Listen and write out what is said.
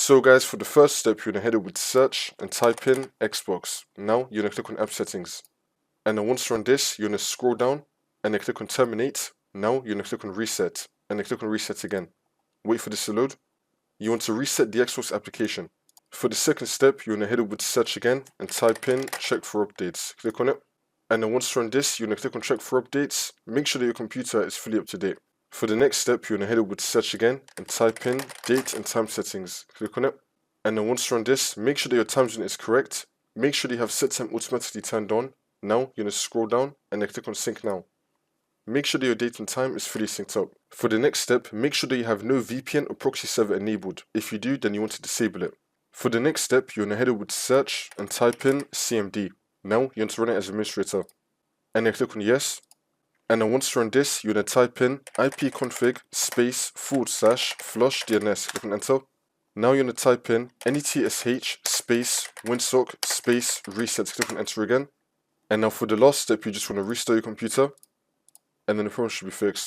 So guys, for the first step, you're going to head over to search and type in Xbox. Now you're going to click on app settings. And then once you're on this, you're going to scroll down and then click on terminate. Now you're going to click on reset and then click on reset again. Wait for this to load. You want to reset the Xbox application. For the second step, you're going to head over to search again and type in check for updates. Click on it. And then once you're on this, you're going to click on check for updates. Make sure that your computer is fully up to date. For the next step, you're going to head over to search again and type in date and time settings. Click on it. And then once you're on this, make sure that your time zone is correct. Make sure that you have set time automatically turned on. Now you're going to scroll down and then click on sync now. Make sure that your date and time is fully synced up. For the next step, make sure that you have no VPN or proxy server enabled. If you do, then you want to disable it. For the next step, you're going to head over to search and type in CMD. Now you want to run it as administrator. And then click on yes. And then once you're on this, you're going to type in ipconfig space /flush DNS. Click on enter. Now you're going to type in netsh space winsock space reset. Click on enter again. And now for the last step, you just want to restart your computer. And then the problem should be fixed.